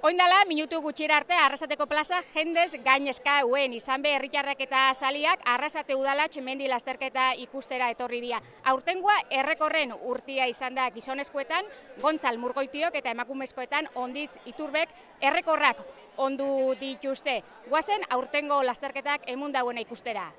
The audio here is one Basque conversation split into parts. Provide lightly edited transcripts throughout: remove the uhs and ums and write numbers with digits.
Oindala, minutu gutxira arte Arrasateko plaza jendez gainezka uen izan be herritarrak eta zaliak Arrasate udalatx mendi lasterketa ikustera etorri dira. Aurtengoa errekorren urtia izan da gizonezkoetan, Gontzal Murgoitiok eta emakumezkoetan Onditz Iturbek errekorrak ondu dituzte. Guazen aurtengo lasterketak emun dauena ikustera.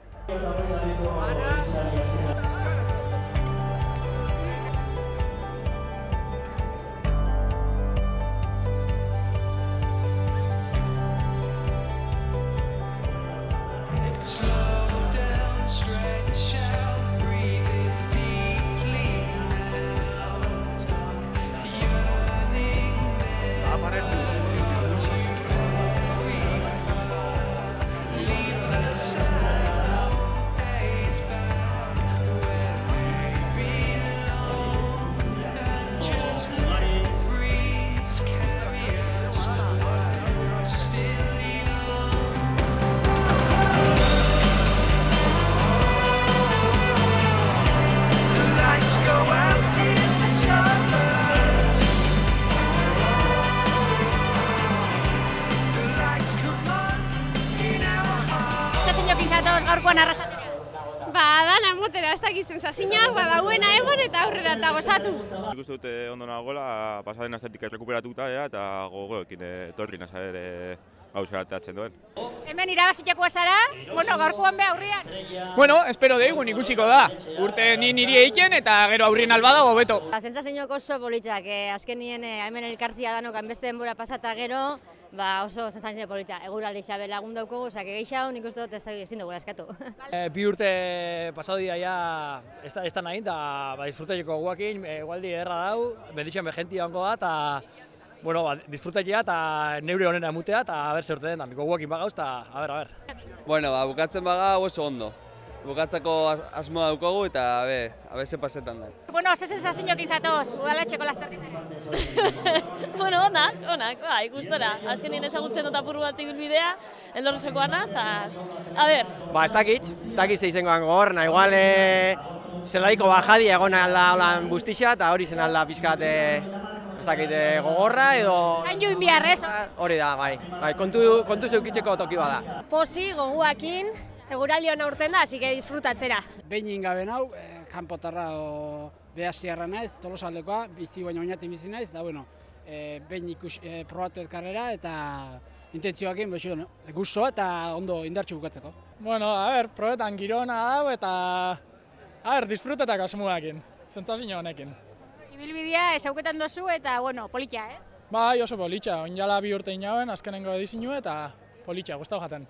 Gaurkoan Arrasatera? Dana motera, ez dakiz sensazioa, badauena egon eta aurrera eta gozatu. Nik uste dute ondo nagoela, pasaden astetik rekuperatuta eta gogoekin etorri nasa ere gauza arteatzen duen. Hemen irabazitakoa zara, gaurkoan be aurrian? Bueno, espero deigun ikusiko da. Urte niri egiten eta gero aurrien albada hobeto. Sensazioak oso politzak, azken nien hemen elkartzia danokan beste denbora pasata gero, oso sensazio politza. Eguraldi xabe lagun daukogu, gehiago nik uste dut ezin dugula eskatu. Bi urte pasau dira ja ez da nahi, eta disfrutaileko guakin, egualdi ederra dau, benditxan behentia ongo da, eta disfrutailea eta neure honena emutea, eta haber zer urte den, amiko guakin bagauz, eta haber. Bueno, bukatzen baga oso ondo. Bukatzeko asmoa daukogu eta haber ze pasetan da. Ze sensazioak izatoz, udalatxeko lasterketaren? Onak, ikustora. Azken nien ezagutzen dut apur bat ibilbidea, elorrezeko anaz, eta Ez dakit ze izangoan gogorna, igual zelaiko bajadi egon alda bustixa eta hori zen alda pixkat gogorra edo... Zain join bihar, ez? Hori da, kontu zeukitzeko toki bada. Posi, goguakin, eguraldi hona urten da, así que disfrutatzera. Behin ingaben hau, kanpotarra o behasiarra naiz, Tolosaldekoa, bizi baino oinatik bizi naiz, eta behin probatu karrera eta intentzioakin gusto eta ondo indartsu bukatzeko. Probetan girona dau eta disfrutetak asmoakin, sentsazio honekin. Ibilbidea ezauketan dozu eta, politxa, ez? Bai, oso politxa, oinala 2 urte inauen, azkenengo edizinu eta politxa, gustau jaten.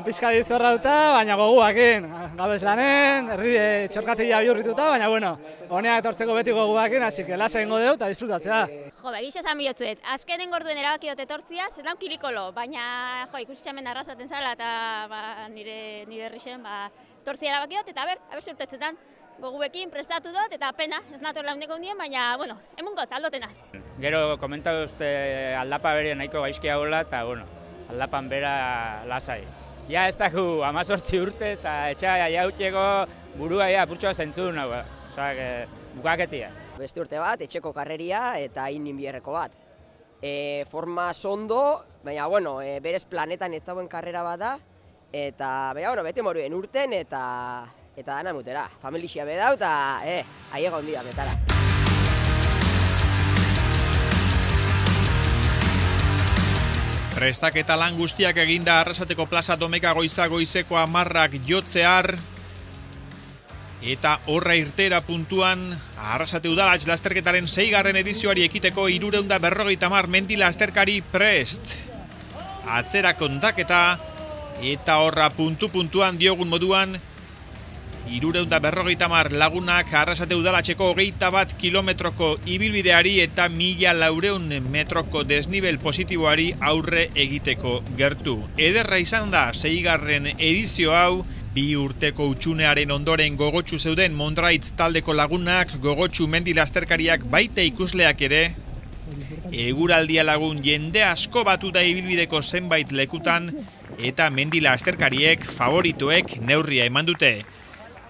Pizka dizorrauta, baina goguakin. Gabez lanen, herri txorkatila bihurrituta, baina honeak etortzeko beti goguakin, hasi que lasa ingo dut eta disfrutatzea. Egiz esan bihotzuet, azkenen gorduen erabaki dut etortzia, zer naun kilikolo, baina ikusitxamen arrasaten zala eta nire herrixen tortzia erabaki dut, eta aber zurtetzetan. Goguekin prestatu dut eta pena, ez nator launeko hundien, baina, emungot, aldotena. Gero komentatu duzte aldapa bere nahiko gaizki hagoela eta, aldapan bera lasai. Ja ez dago 18 urte eta etxea jautxeko burua apurtxoa zentzun nago, bukaketia. Beste urte bat, etxeko karreria eta inin bierreko bat. Forma sondo, baina, berez planetan etzauen karrera bat da, eta, bete moruen urten eta dana mutera. Familixia bedau eta, aiega hondi da betara. Prestaketa lan guztiak eginda Arrasateko plaza domeka goizeko 10:00 jotzear eta horra irtera puntuan Arrasate udalatx lasterketaren 6. edizioari ekiteko 350 mendi lasterkari prest. Atzera kontaketa eta horra puntuan diogun moduan 350 lagunak Arrasate udalatxeko 21 kilometroko ibilbideari eta 1400 metroko desnibel positiboari aurre egiteko gertu. Ederra izan da 6. edizio hau, 2 urteko utxunearen ondoren gogotsu zeuden Mondraitz taldeko lagunak, gogotsu mendi lasterkariak baita ikusleak ere, eguraldia lagun jende asko batu da ibilbideko zenbait lekutan eta mendi lasterkariek favorituek neurria eman dute.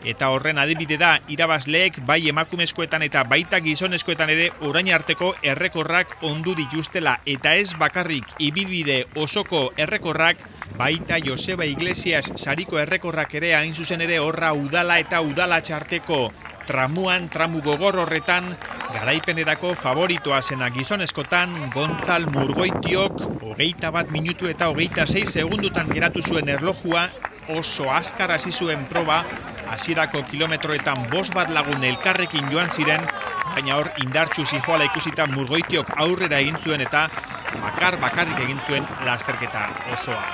Eta horren adibide da irabazleek bai emakumezkoetan eta baita gizonezkoetan ere orain arteko errekorrak ondu dituztela eta ez bakarrik ibilbide osoko errekorrak, baita Joseba Iglesias sariko errekorrak ere hain zuzen ere horra udala eta udala txarteko tramu gogor horretan garaipenerako favoritoa zena gizonezkotan Gontzal Murgoitiok 21 minutu eta 26 segundutan geratu zuen erlojua, oso azkar hasi zuen proba, hasierako kilometroetan 5 lagun elkarrekin joan ziren, baina hor indartsu zijoala ikusita Murgoitiok aurrera egin zuen eta bakarrik egin zuen lasterketa osoa.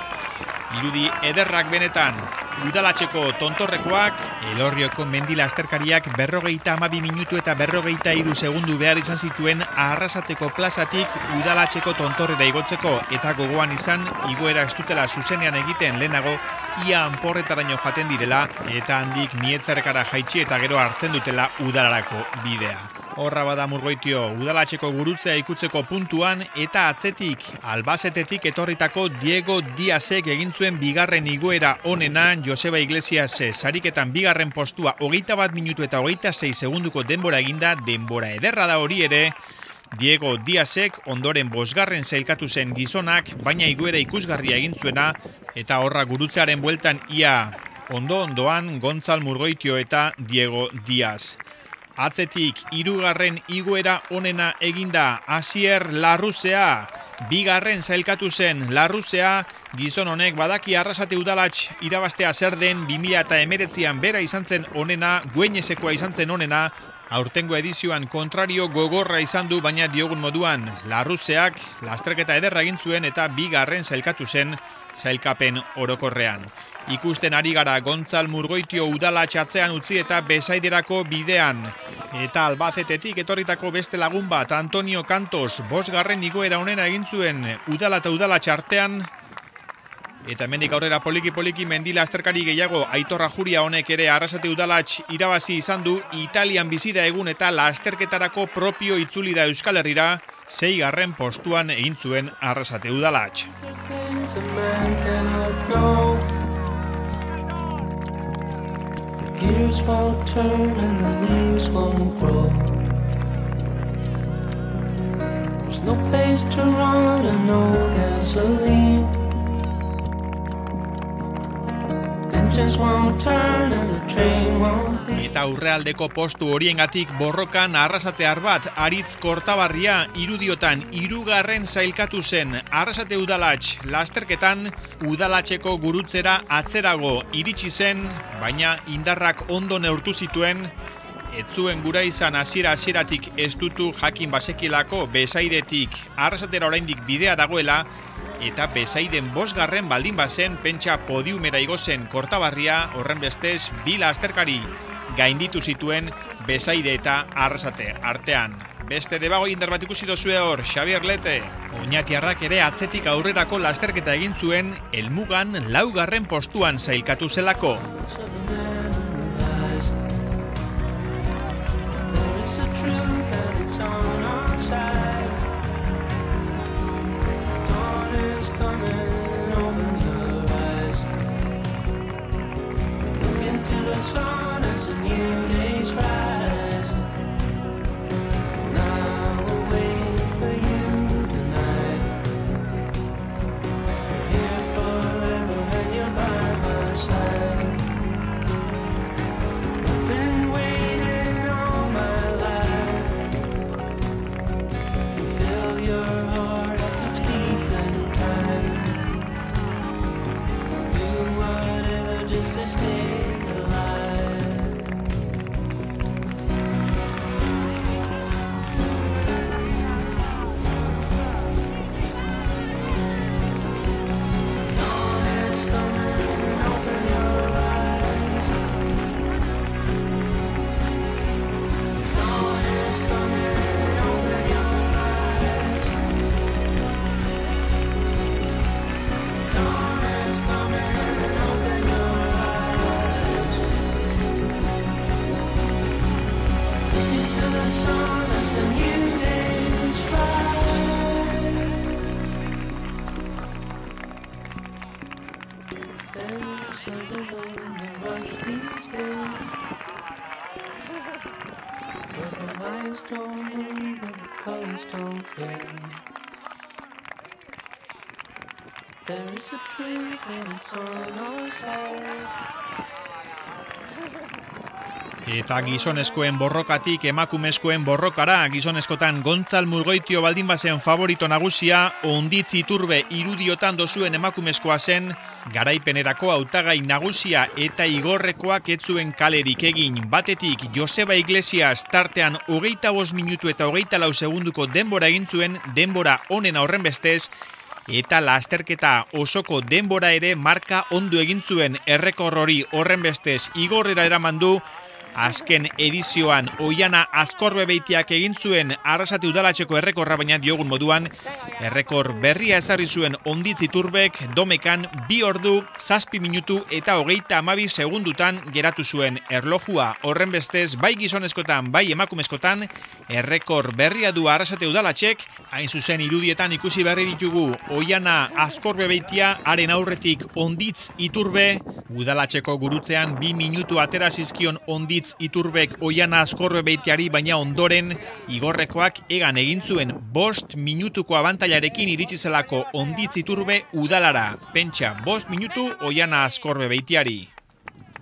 Irudi ederrak benetan, udalatxeko tontorrekoak, Elorrioko mendi lasterkariak 52 minutu eta 53 segundu behar izan zituen Arrasateko plazatik udalatxeko tontorrera igotzeko eta gogoan izan igoera ez dutela zuzenean egiten lehenago ia anporretaraino jaten direla eta handik Mietzarrekara jaitsi eta gero hartzen dutela udalarako bidea. Horra bada Murgoitio udalatxeko gurutzea ikutzeko puntuan eta atzetik Albazetetik etorritako Diego Diazek egin zuen bigarren igoera onena, Joseba Iglesias sariketan bigarren postua 21 minutu eta 26 segunduko denbora eginda, denbora ederra da hori ere. Diego Diazek ondoren 5. sailkatu zen gizonak, baina igoera ikusgarria egin zuena eta horra gurutzearen bueltan ia ondoan Gontzal Murgoitio eta Diego Diaz. Atzetik 3. igoera onena eginda Asier Larruzea, 2. sailkatu zen Larruzea, gizon honek badaki Arrasate udalatx irabaztea zer den 2019an bera izan zen onena, Gueñesekoa izan zen onena, aurtengo edizioan kontrario gogorra izan du, baina diogun moduan Larruzeak lasterketa ederra egin zuen eta 2. sailkatu zen sailkapen orokorrean. Ikusten ari gara Gontzal Murgoitio udalatx atzean utzi eta Besaiderako bidean. Eta Albazetetik etorritako beste lagun bat, Antonio Cantos, 5. igoera onena egin zuen udala eta udalatx artean. Eta hemendik aurrera poliki mendi lasterkari gehiago, Aitor Ajuria honek ere Arrasate udalatx irabazi izan du, Italian bizida egun eta lasterketarako propio itzuli da Euskal Herrira, 6. postuan egin zuen Arrasate udalatx. Gears won't turn and the leaves won't grow. There's no place to run and no gasoline. Engines won't turn and the train won't leave. Eta aurrealdeko postu horiengatik borrokan Arrasatear bat, Aritz Kortabarria irudiotan 3. sailkatu zen Arrasate udalatx lasterketan, udalatxeko gurutzera atzerago iritsi zen, baina indarrak ondo neurtu zituen, ez zuen gura izan hasieratik ez dutu jakin bazekielako Besaidetik Arrasatera oraindik bidea dagoela, eta Besaiden 5. baldin bazen pentsa podiumera igo zen Kortabarria, horren bestez 2 lasterkari gainditu zituen Besaide eta Arrasate artean. Beste debago indar bat ikusi dozue hor, Xabier Lete. Oñatiarrak ere atzetik aurrerako lasterketa egin zuen, helmugan 4. postuan sailkatu zelako. eyes don't move and the colors don't fade. There is a truth and it's on our side. Eta gizonezkoen borrokatik emakumezkoen borrokara, gizonezkotan Gontzal Murgoitio baldin bazen favorito nagusia, Onditz Iturbe irudiotan dozuen emakumezkoa zen, garaipenerako hautagai nagusia eta igorrekoak ez zuen kalerik egin. Batetik Joseba Iglesias tartean 25 minutu eta 24 segunduko denbora egin zuen, denbora honen horrenbestez, eta lasterketa osoko denbora ere marka ondo egin zuen, errekor hori horrenbestez igorrera eraman du. Azken edizioan Oiana Azkorbebeitiak egin zuen Arrasate udalatxeko errekorra, baina diogun moduan errekor berria ezarri zuen Onditz Iturbek domekan 2 ordu 7 minutu eta 32 segundutan geratu zuen erlojua. Horrenbestez, bai gizonezkotan, bai emakumezkotan, errekor berria du Arrasate udalatxek. Hain zuzen irudietan ikusi berri ditugu Oiana Azkorbebeitia, haren aurretik Onditz Iturbe, udalatxeko gurutzean 2 minutu atera zizkion Onditz Iturbek Oiana Azkorbebeitiari, baina ondoren igorrekoak egan egin zuen 5 minutuko abantailarekin iritsi zelako Onditz Iturbe udalara. Pentsa, 5 minutu Oiana Azkorbebeitiari.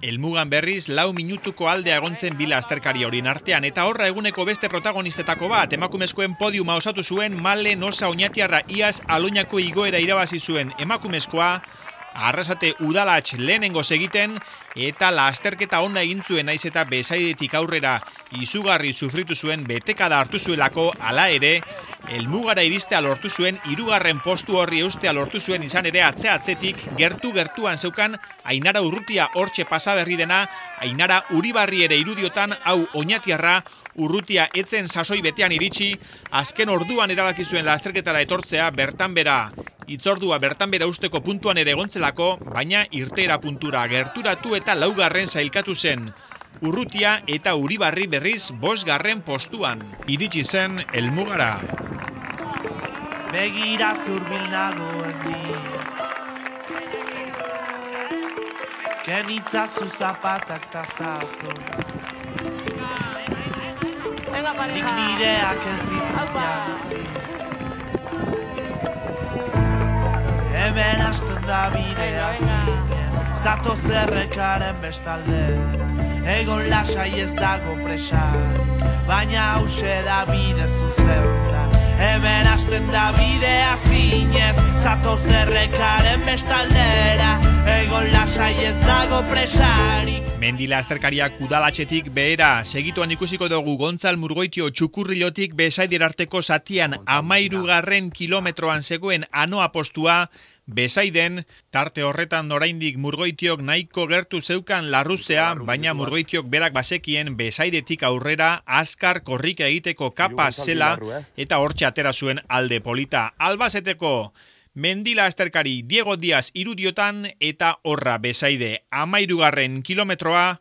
Helmugan berriz 4 minutuko aldea egontzen bi lasterkari horien artean, eta horra eguneko beste protagonistetako bat, emakumezkoen podiuma osatu zuen Male Nosa Oñatiarra, iaz Aloñako igoera irabazi zuen emakumezkoa, Arrasate udalatx lehenengo egiten, eta lasterketa ona egin zuen, naiz eta Besaidetik aurrera izugarri sufritu zuen, betekada hartu zuelako. Hala ere, helmugara iristea lortu zuen, 3. postu horri eustea lortu zuen, izan ere atzetik gertuan zeukan Ainara Urrutia hortxe pasa berri dena, Ainara Uribarri ere irudiotan, hau Oñatiarra. Urrutia etzen sasoi betean iritsi, azken orduan erabaki zuen lasterketara etortzea, bertan bera itzordua bertan bera usteko puntuan ere egontzelako, baina irteera puntura gerturatu eta 4. sailkatu zen. Urrutia eta Uribarri berriz 5. postuan. Iritsi zen helmugara. Begira zurbil nagoen ni, kenitzazu zapatak ta zatoz, nik nireak ez ditut jantzi. Hemen hasten da bidea zinez, zatoz errekaren bestaldera, egon lasai ez dago presarik, baina hause da bide zuzena. Hemen hasten da bidea zinez, zatoz errekaren bestaldera, egon lasai ez dago presarik. Mendi lasterkariak udalatxetik behera, segituan ikusiko dugu Gontzal Murgoitio Txukurrilotik Besaider arteko zatian 13. kilometroan zegoen anoa postua. Besaiden, tarte horretan oraindik Murgoitiok nahiko gertu zeukan larruzea, baina Murgoitiok berak bazekien Besaidetik aurrera azkar korrika egiteko kapaz zela, eta hortxe atera zuen alde polita. Albazeteko mendi lasterkari Diego Díaz irudiotan, eta horra Besaide 13. kilometroa,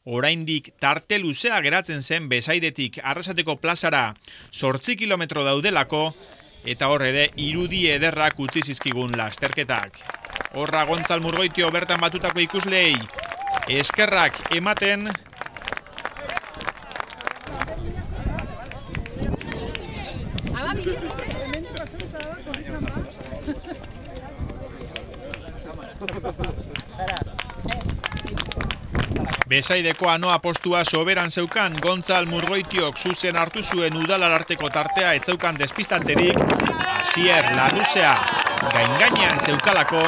oraindik tarte luzea geratzen zen Besaidetik Arrasateko plazara 8 kilometro daudelako, eta hor ere irudi ederrak utzi zizkigun lasterketak. Horra Gontzal Murgoitio bertan batutako ikuslei eskerrak ematen. Besaideko anoa postua soberan zeukan, Gontzal Murgoitiok zuzen hartu zuen udalararteko tartea etzeukan despistatzerik, Asier Larruzea gain-gainean zeukalako,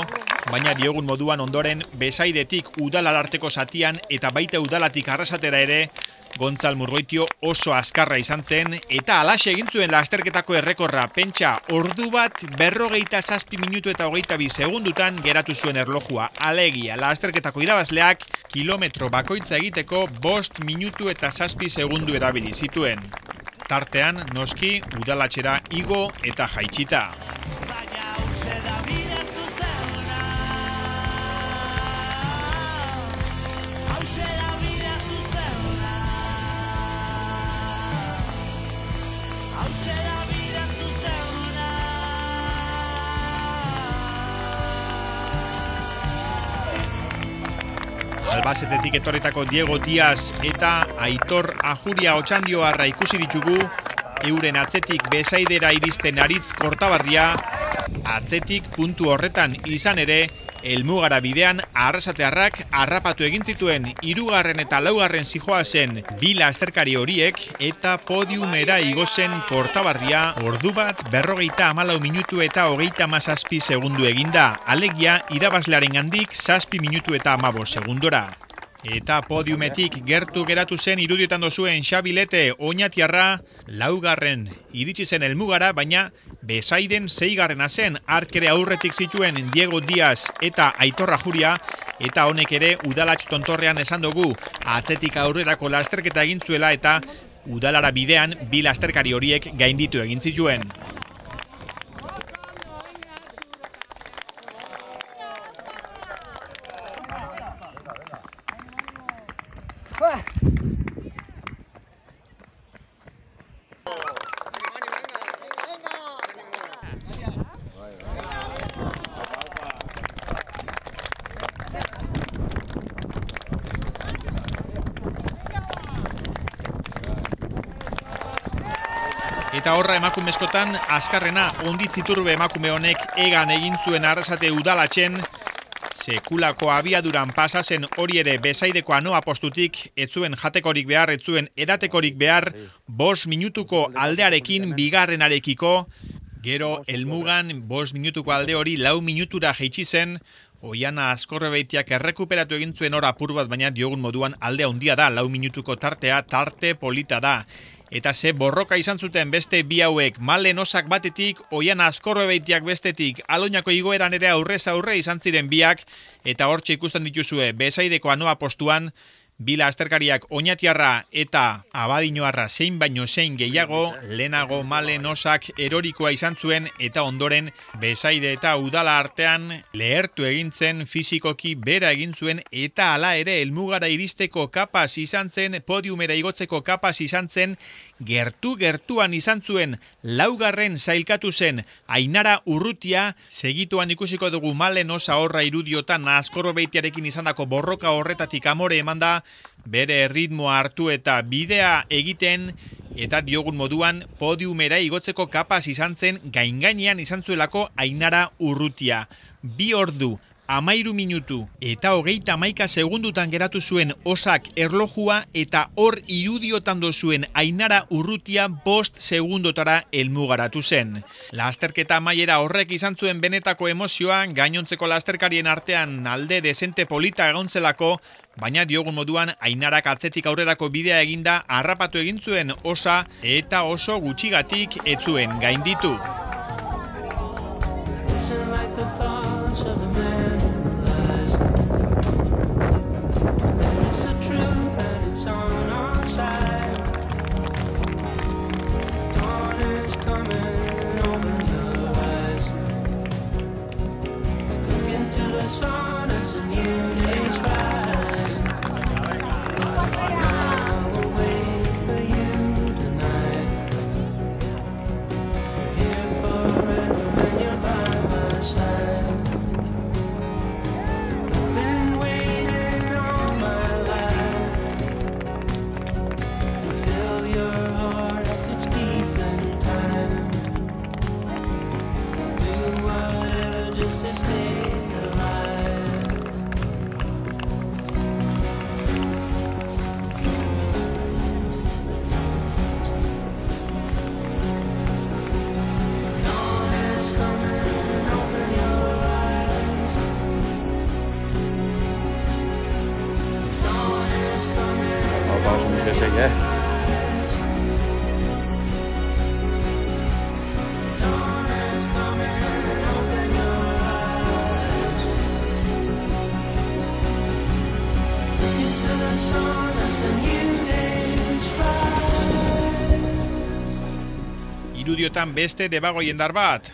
baina diogun moduan ondoren Besaidetik udalararteko zatian eta baita udalatik Arrasatera ere, Gontzal Murgoitio oso azkarra izan zen, eta alaxe egin zuen lasterketako errekorra. Pentsa, ordu bat 57 minutu eta 22 segundutan geratu zuen erlojua. Alegia, lasterketako irabazleak kilometro bakoitza egiteko 5 minutu eta 7 segundu erabili zituen. Tartean, noski, udalatxera igo eta jaitsita. Albacetetik etorritako Diego Diaz eta Aitor Ajuria Otxandioarra ikusi ditugu, euren atzetik besaidera iristen Aritz Kortabarria, atzetik puntu horretan izan ere, helmugara bidean Arrasatearrak harrapatu egin zituen 3. eta 4. zihoazen bi lasterkari horiek eta podiumera igo zen Kortabarria ordu bat 54 minutu eta 37 segundu eginda, alegia irabazlearengandik 7 minutu eta 15 segundora. Eta podiumetik gertu geratu zen irudietan dozuen Xabi Lete Oñatiarra, 4. iritsi zen helmugara, baina besaiden 6. zen arkere aurretik zituen Diego Diaz eta Aitor Ajuria, eta honek ere Udalatx tontorrean esan dugu atzetik aurrerako lasterketa egin zuela eta udalara bidean bi lasterkari horiek gainditu egin zituen. Eta horra emakumezkotan, azkarrena Onditz Iturbe emakume honek egan egin zuen Arrasate Udalatxen, sekulako abiaduran pasazen hori ere besaideko anoa postutik, ez zuen jatekorik behar, ez zuen edatekorik behar, 5 minutuko aldearekin bigarrenarekiko, gero helmugan 5 minutuko alde hori 4 minutura jaitsi zen, Oiana Azkorrebeitiak errekuperatu egin zuen hor apur bat, baina diogun moduan aldea handia da, 4 minutuko tartea, tarte polita da. Eta ze borroka izan zuten beste bi hauek, Malen Osak batetik, Oiana Azkorrebeitiak bestetik, Aloñako igoeran ere aurrez aurre izan ziren biak, eta hortxe ikusten dituzue besaideko anoa postuan, bi lasterkariak Oñatiarra eta Abadiñoarra zein baino zein gehiago, lehenago Malen Osak erorikoa izan zuen eta ondoren besaide eta udala artean lehertu egin zen, fisikoki bera egin zuen eta hala ere helmugara iristeko kapaz izan zen, podiumera igotzeko kapaz izan zen, gertuan izan zuen 4. sailkatu zen Ainara Urrutia, segituan ikusiko dugu Malen Osa horra irudiotan Azkorbeitiarekin izandako borroka horretatik amore emanda, bere ritmoa hartu eta bidea egiten, eta diogun moduan podiumera igotzeko kapaz izan zen, gaingainean izan zuelako Ainara Urrutia. 2 ordu, 13 minutu eta 31 segundutan geratu zuen Osak erlojua eta hor irudiotan dozuen Ainara Urrutia 5 segundotara helmugaratu zen. Lasterketa amaiera horrek izan zuen benetako emozioa, gainontzeko lasterkarien artean alde dezente polita egontzelako, baina diogun moduan Ainarak atzetik aurrerako bidea eginda harrapatu egin zuen Osa eta oso gutxigatik ez zuen gainditu. Irudiotan beste debagoiendar bat.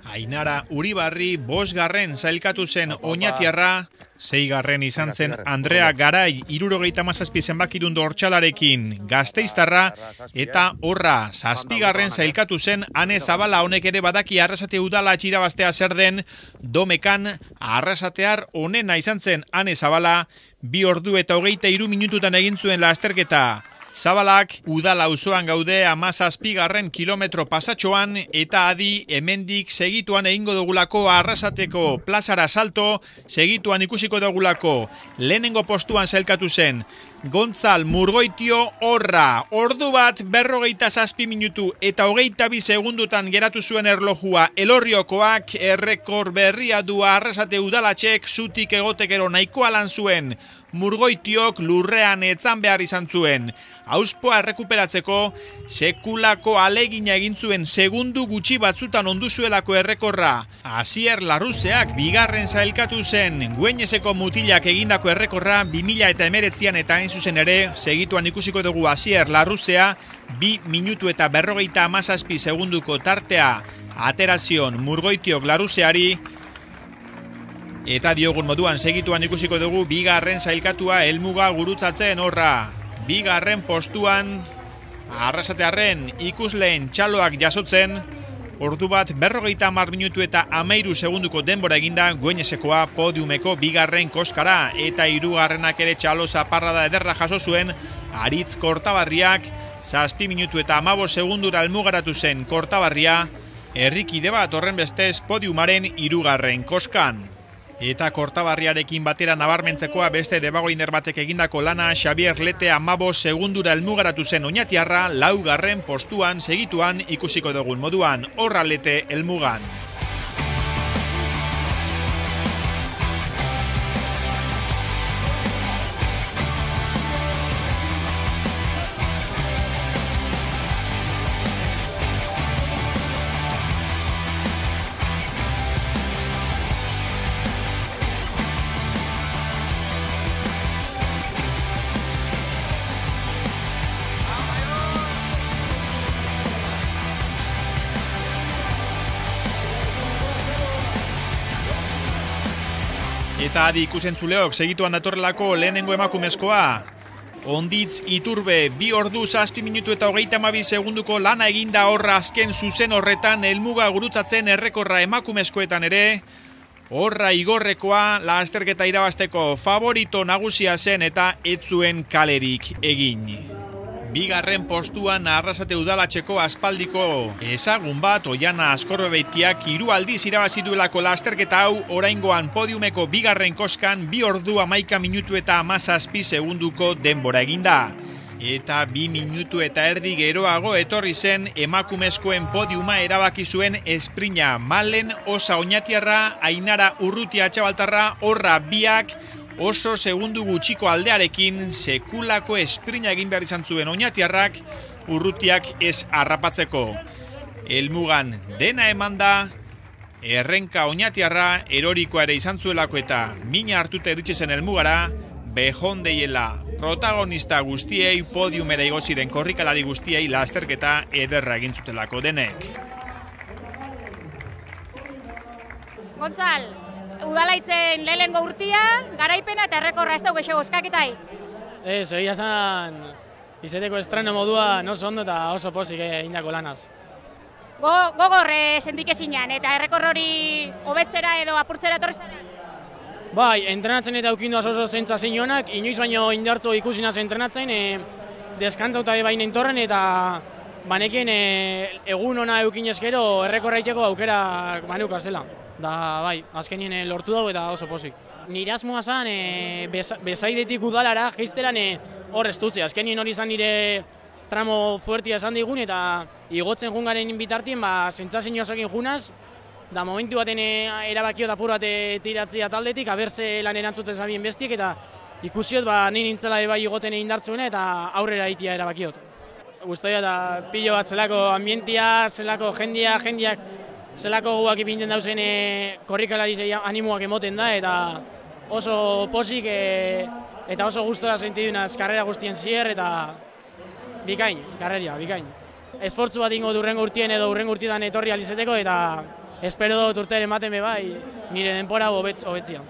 Ainara Uribarri 5. sailkatu zen oñatiarra, 6. izan zen Andrea Garai 77 zenbakidun dortxalarekin Gasteiztarra, eta Horra 7. sailkatu zen Ane Zabala. Honek ere badaki Arrasate udala irabaztea zer den. Domekan arrasatear onena izan zen Ane Zabala, 2 ordu eta 23 minututan egin zuen lasterketa. Zabalak udala auzoan gaude 17. kilometro pasatxoan, eta adi hemendik segituan egingo dugulako Arrasateko plazara salto, segituan ikusiko dugulako. Lehenengo postuan sailkatu zen Gontzal Murgoitio Horra, ordu bat 47 minutu eta 22 segundutan geratu zuen erlojua. Elorriokoak errekor berria du Arrasate udalatxek, zutik egotekero nahikoa lan zuen. Murgoitiok lurrean etzan behar izan zuen. Auspoa errekuperatzeko sekulako alegina egin zuen, segundu gutxi batzutan ondu zuelako errekorra. Asier Larruzeak 2. sailkatu zen, Gueñeseko mutilak egindako errekorra 2019an, eta hain zuzen ere, segituan ikusiko dugu Asier Larruzea, 2 minutu eta 57 segunduko tartea aterazion Murgoitiok Larruzeari. Eta diogun moduan segituan ikusiko dugu 2. sailkatua helmuga gurutzatzen Horra. 2. postuan Arrasatearren ikusleen txaloak jasotzen, ordu bat 50 minutu eta 13 segunduko denbora eginda Gueñesekoa podiumeko 2. koskara, eta 3. ere txalo zaparrada ederra jaso zuen Aritz Kortabarriak, 7 minutu eta 15 segundura helmugaratu zen Kortabarria, herrikide bat horren bestez podiumaren 3. koskan. Eta Kortabarriarekin batera nabarmentzekoa beste debagoiner batek egindako lana, Xabier Lete 15 segundura helmugaratu zen oñatiarra, 4. postuan segituan ikusiko dugun moduan. Horra Lete helmugan. Eta adi ikusentzuleok, segituan datorrelako lehenengo emakumezkoa. Onditz Iturbe, 2 ordu 7 minutu eta 32 segunduko lana eginda Horra azken zuzen horretan, helmuga gurutzatzen errekorra emakumezkoetan ere. Horra igorrekoa lasterketa irabazteko favorito nagusia zen eta ez zuen kalerik egin. 2. postuan Arrasate udalatxeko aspaldiko ezagun bat, Oiana Azkorbeitiak 3 aldiz irabazi duelako lasterketa hau, oraingoan podiumeko 2. koskan 2 ordu 11 minutu eta 17 segunduko denbora eginda. Eta 2 minutu eta erdi geroago etorri zen emakumezkoen podiuma erabaki zuen esprina. Malen Osa oñatiarra, Ainara Urrutia Atxabaltarra, Horra biak, oso segundu gutxiko aldearekin sekulako esprina egin behar izan zuen oñatiarrak, Urrutiak ez harrapatzeko. Helmugan dena emanda, errenka oñatiarra erorikoa ere izan zuelako eta mina hartuta iritsi zen helmugara, behondeiela protagonista guztiei, podiumera igoziren korrikalari guztiei lasterketa ederra egin zutelako denek. Gontzal, udalaitzen lehenengo urtia, garaipena eta errekorra ez dugu oskaketai. Egia esan, izeteko estreno modua oso ondo eta oso pozik egindako lanaz. Gogor sentik ezinan, eta errekor hori hobetzera edo apurtzera etorri zara? Bai, entrenatzen eta eukindu oso zentzazio honak, inoiz baino indartzo ikusi naz entrenatzen, deskantzauta baina intorren eta banekien egun ona eukin eskero errekorra iteko aukera baneuk zela. Da, bai, azkenien lortu dago eta oso pozik. Nire asmoa zan, bezaidetik udalara geizteran hor estutzea. Azkenien hori zan nire tramo fuertia esan digun eta igotzen jungaren bitartien, zentzazio osokin junaz, da momentu baten erabakio da apur bat tiratzea taldetik, abertze lan erantzuten zabien bestiek eta ikusiot nire nintzela bai igoten indartzuena eta aurrera itia erabakiot. Guztia eta pilo bat zelako ambientia, zelako jendiak, zelako guak ipinten dauzen korrikalari animoak emoten da eta oso posik eta oso gustora sentidunaz karrera guztien zier eta bikain, karreria, bikain. Esfortzu bat ingo durrengo urtien edo urrengo urtietan etorri alizeteko eta espero dut urtean ematen bai nire denpora hobetzia.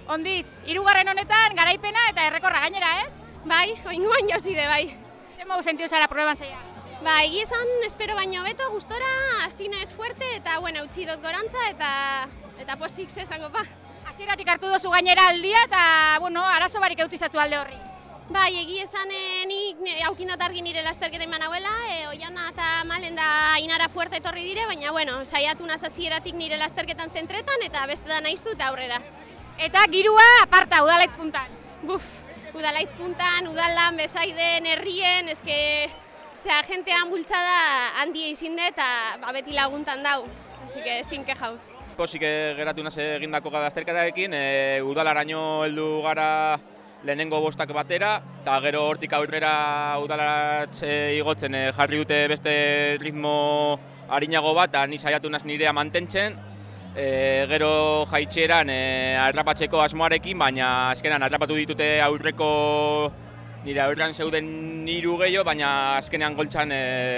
Onditz, 3. honetan garaipena eta errekorra gainera, ez? Bai, oingoan jozide bai. Zer modu sentiu zara proban zeia? Ba, egi esan, espero baino beto, gustora, hasi naiz fuerte eta, bueno, utzi dut gorantza eta posik zezango pa. Hasieratik hartu dozu gainera aldia eta, bueno, arazo barik eutizatu alde horri. Bai, egi esan nik haukindat argi nire lasterketa iman hauela, Oiana eta Malen da Inara fuerte etorri dire, baina, bueno, saiatu naz hasieratik nire lasterketan zentretan eta beste da nahizu eta aurrera. Eta girua aparta, Udalaitz puntan. Buf, Udalaitz puntan, Udalan, Besaiden, Herrien, eske... Osea, jentean bultzada handia izin dut eta beti laguntan dau, así que ezin kexau. Posik geratu naz egindako lasterketarekin, udalaraino heldu gara lehenengo 5 batera, eta gero hortik aurrera udalatz igotzen jarri dute beste ritmo arinago bat, eta ni saiatu naz nirea mantentzen. Gero jaitxeran atrapatzeko asmoarekin, baina azkenan atrapatu ditute nire aurrean zeuden 3 gehiago, baina azkenean goltsan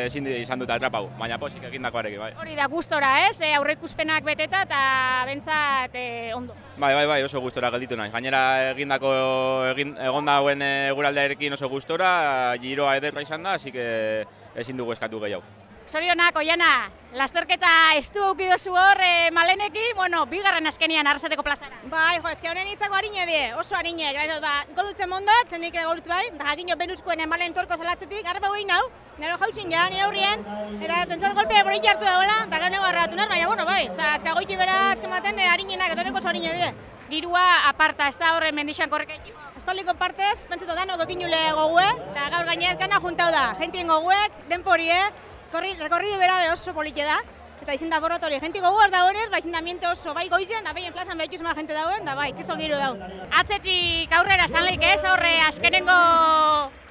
ezin izan dut atrapau, baina posik egindakoarekin, bai. Hori da, gustora, ez? Aurreikuspenak beteta eta bentsat ondo. Bai, oso gustora gelditu nahi. Gainera egon dauen eguraldearekin oso gustora, giroa ederra izan da, así que ezin dugu eskatu gehiago. Zorionak, Oiana, lasterketa estu aukidozu hor Malenekin, bueno, 2. azkenian Arrasateko plazara. Bai, jo, eske honen hitzako harine die, oso harine, golutzen mondot, zenik golutz bai, da jakino benuzkoen Malen torko salatzetik, garrapa guin hau, nero jauzin ja, nire aurrien, eta pentsat golpea borrik hartu dagoela, eta gero nego arratu naz, baina, bueno, bai, eske goiti bera azkematen harinenak, etoreko oso harine die. Girua aparta, ez da horren mendixan korrekaitiko? Espaldiko partez, pentseto danok ekinule gogue, eta gaur gainerkana juntau da, jentien goguek, denporie, rekorridu bera oso polite da, eta izin da borrot hori, jenti gogu da honez, bai zindamiento oso bai goizen, da behin plazan behituz ma jente dauen, da bai, kriston giru dau. Atzetik aurrera zanleik ez, horre azkenengo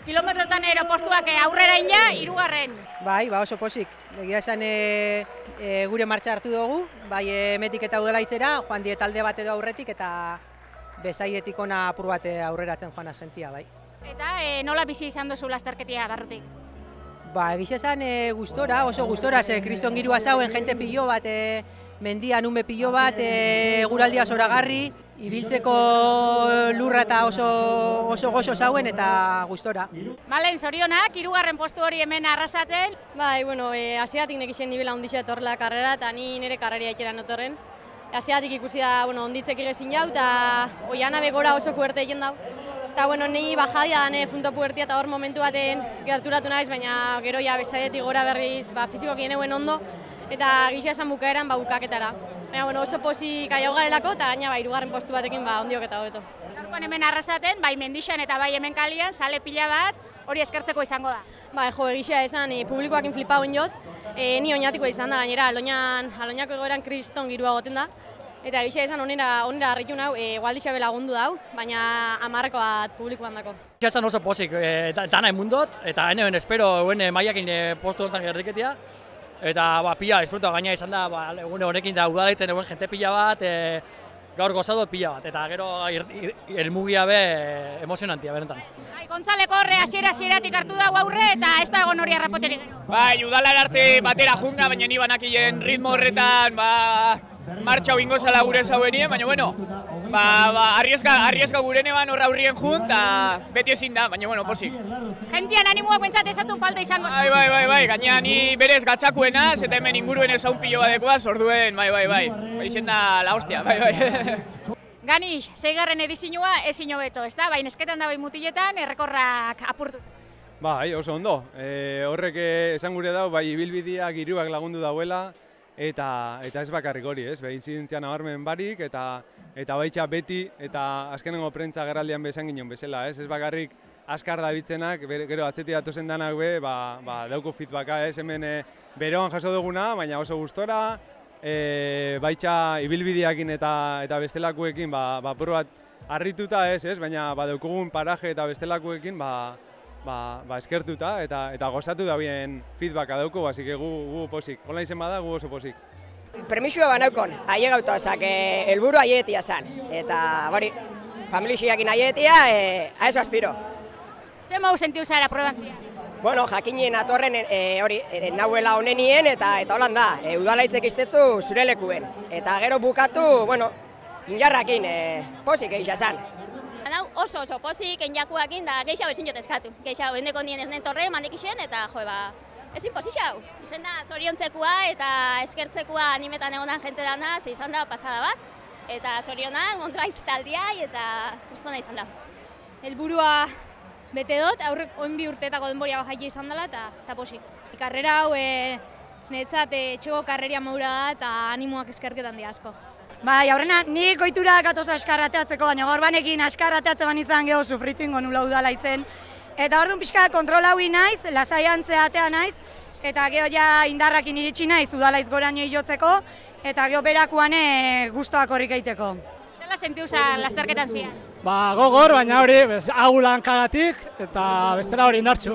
kilometrotan postuak aurrera ina, 3. Bai, oso posik. Egia esan gure martxa hartu dugu, bai Metik eta Udalaitzera, joan die talde bat edo aurretik, eta Besaietik ona apur bat aurreratzen joan asentia, bai. Eta nola bizi izan duzu lasterketia barrutik? Ba, egia esan gustora, oso gustora, kriston girua zauen, jente pilo bat, mendian ume pilo bat, eguraldia zoragarri, ibiltzeko lurra eta oso gozo zauen eta gustora. Malen, zorionak, 3. postu hori hemen Arrasaten. Bai, bueno, hasieratik nekixen nibela onditxe etorrela karrera, eta ni nire karreria ikeran otorren. Hasieratik ikusi da, onditzek egezin jau, eta Oiana begora oso fuerte egin dau. Eta, ni bajadia dane funto puertia eta hor momentu baten gerturatu naiz, baina gero ja Besaietik gora berriz fizikoak eneuen ondo, eta gisa esan bukaeran bukaketara. Baina, oso pozik aiau garelako, eta gaina 3. postu batekin ondiok eta hobeto. Gaurkoan hemen Arrasaten, bai Mendixan eta bai hemen kalian, sale pila bat, hori eskertzeko izango da. Bai, jo, egisa esan, publikoakin flipauen jot, ni oinatiko izan da, gainera, aloñako egoeran kriston girua goten da, eta egisa esan onera harritu nau, Gualdixabe lagundu dau, baina 10 bat publikoan dako. Egisa esan oso pozik, eta nahi mundot, eta hemen espero eguen maiakin postu honetan gerdiketia, eta pila disfruta gaina izan da, egune honekin da Udalaitzen eguen jente pila bat, gaur gozadot pila bat, eta gero elmugia be emozionantia berentan. Gontzaleko horre hasieratik hartu dago aurre eta ez da egon hori arrapoterik gero. Bai, udalar arte batera junga, baina ni banakien ritmo horretan martxa bingo zala gure zauenien, baina bueno, arriesga gure neban horra aurrien jun, eta beti ezin da, baina bueno, posik. Gentian animoak bentsat ezatzun falta izango. Bai, gaina ni berez gatzakuenaz, eta hemen inguruen ezaun pilo badekoaz, orduen, bai, izen da la hostia, bai. Ganix, 6. edizioa ezin hobeto, ez da? Baina esketan da bai mutiletan, errekorrak apurtu. Bai, oso ondo. Horrek esan gure dau, bai ibilbidea giruak lagundu dauela, eta ez bakarrik hori, ez? Inzidentzia nabarmen barik, eta baitxa beti, eta azkenengo prentza geraldian bezan ginen bezala, ez? Ez bakarrik askar dabiltzenak, gero atzetik datozen danak be, dauko feedbacka, ez? Hemen beroan jaso duguna, baina oso gustora, baitxa ibilbideakin eta bestelakuekin probat harrituta ez, baina badaukugun paraje eta bestelakuekin eskertuta eta gozatu da bien feedbacka dauko, así que gu posik. Hola izen bada, gu oso posik. Permisua banaukon, aie gauta, osake, helburu aietia zan. Eta, familixiakin aietia, a eso aspiro. Zer mau sentiu zara proban zia? Bueno, jakinien atorren hori, nahuela honenien eta holan da, udalaitzek iztetzu zure lekuen. Eta gero bukatu, bueno, jarrakin, posik egisa zan. Hau oso posik, enjakuakin da geixau ezin jot eskatu. Geixau, endeko nien ez nentorre, mandik isen, eta ezin posixau. Izen da, zoriontzekua eta eskertzekua animetan egonan jente danaz, izan da pasada bat. Eta zorionak, Mondraitz taldiai eta kristona izan da. Helburua bete dut, aurrek oin urteetako denboria bajaia izan dela eta posik. Karrera hau netzat etxego karreria maura da eta animoak eskerketan di asko. Bai, aurrena, nik ohitura gatoza askarrateatzeko, baina gaur banekin askarrateatzen banitzen geho sufritu ingo nula udalaitzen. Eta orduan pixka kontrol haui naiz, lasaiantzea atea naiz, eta geho ja indarrakin iritsi naiz udalaiz goraino jotzeko, eta geho berakuan gustoak horrik eiteko. Zela sentiuza lasterketan zian? Gogor, baina hori, agulan kagatik, eta bestera hori indartxu.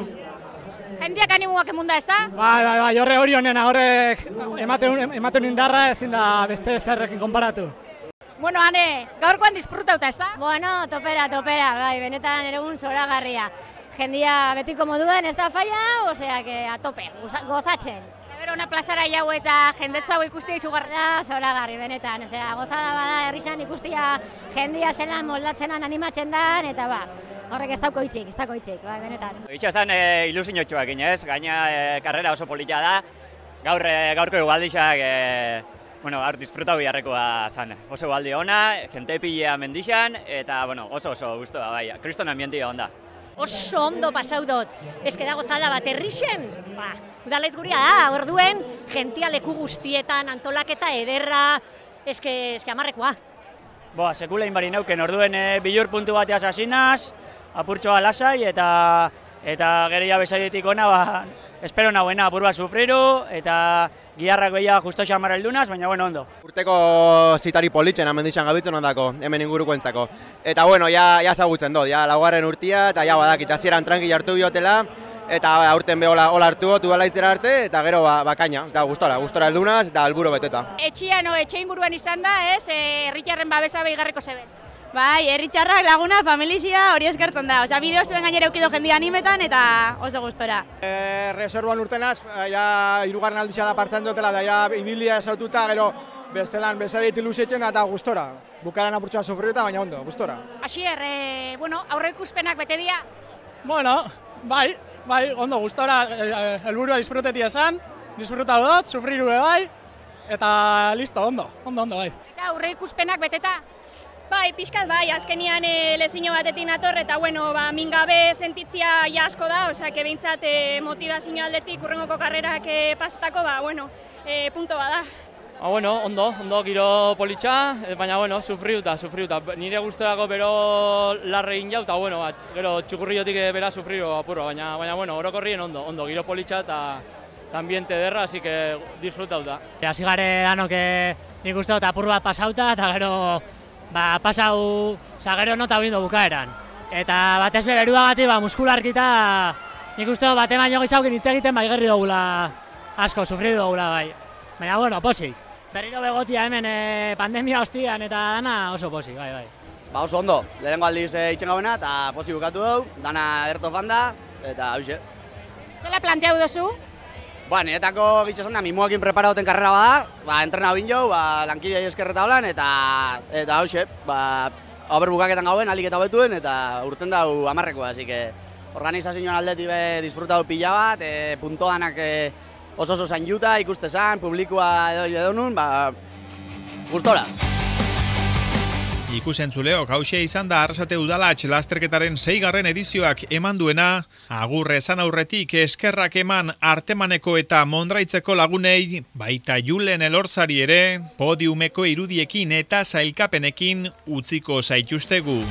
Jendiak animoak emunda ez da? Bai, hori honena, horrek ematen indarra ezin da beste zerrekin konparatu. Bueno, Ane, gaurkoan disfrutauta ez da? Bueno, topera, bai, benetan eregun zoragarria. Jendia betiko moduen ez da falla, osea, a tope, gozatzen. Gero ona plazara jau eta jendetza hau ikustia izugarria? Zoragarri, benetan, osea, gozada bada herrizan ikustia jendia zelan moldatzenan animatzen dan, eta horrek ez dauko hitzik, bai, benetan. Itxa zen ilusiotxoak inez, gaina karrera oso polita da, gaurko egaldixak, gaur disfrutau biharrekoa zen. Oso egaldi ona, jente pilea mendixan, eta oso guztua, bai, kriston ambientia onda. Oso ondo pasau dut, eskera gozada bat herrixen, udalaiz guria da, orduen, jentia leku guztietan, antolaketa ederra, eske amarrekoa. Sekula inbari nauken, orduen bilur puntu bateaz hasinaz, apurtxoa lasai eta geria bezaietik ona, espero nagoena apur bat sufriru eta giharrak behia justo xamara eldunaz, baina ondo. Urteko zitari politzen amendixan gabitzen ondako, hemen inguruko entzako. Eta ja zagutzen dut, laugarren urtia eta badakit, hasieran tranquil hartu biotela eta aurten behola hartu gotu udalaitzera arte eta gero bakaina, eta gustora eldunaz eta alburo beteta. Etxean etxe inguruan izan da, herritarren babesa behigarreko zeben. Bai, herritarrak laguna, familia hori eskertzen da. Osea, bideo zuen gainera eukido jendia animetan eta oso gustora. Reservoan urtenaz, ja hirugarren aldisa da partzen dutela, da ja ibilia esaututa, gero bestelan bezadit ilusetzen eta gustora. Bukaran apurtxoa sufriuta, baina ondo, gustora. Asier, aurreikuspenak bete dira? Bai, ondo, gustora, helburua disfrutetia esan, disfrutatu dut, sufriru bai, eta listo, ondo, bai. Eta aurreikuspenak beteta? Bai, pixkat bai, azkenian lezino batetik nator eta mingabe sentitzia asko da, osea, behintzat motivazio aldetik urrengoko karrerak pasatako, punto bada. Ondo, giro politxa, baina, sufriuta. Nire gustorako bero larre egin jau, eta gero txukurriotik bera sufriu apurro, baina, orokorrien ondo, giro politxa eta ambiente derra, así que disfrutauta. Hasi gare danok nik uste dut apur bat pasauta, eta gero pasau, gero nota bindu bukaeran. Eta batez bere eruagatik muskularkita nik uste dut bate baino gizaukin hitz egiten gerri dugula asko, sufridu dugula bai. Baina, posik. Berriro begotia hemen pandemia hostian eta dana oso posik, bai. Oso ondo, lehenengo aldiz itxen gauna eta posik bukatu dugu, dana ederto fanda eta hauxe. Zela planteau duzu? Niretako gitxesan da, mimuakin preparauten karrera bada, entrena bin jau, lankidei eskerreta holan, eta hauxe, haber bukaketan gauen, alik eta betuen, eta urten dau amarrekoa, así que organizazioan aldetik disfrutatu pila bat, puntoanak oso zain juta, ikustezan, publikoa edo nun, gustora. Ikusentzuleok hauxe izan da Arrasate Udalatx lasterketaren 6. edizioak eman duena, agur esan aurretik eskerrak eman Artemaneko eta Mondraitzeko lagunei, baita Julen Elorzari ere, podiumeko irudiekin eta sailkapenekin utziko zaituztegu.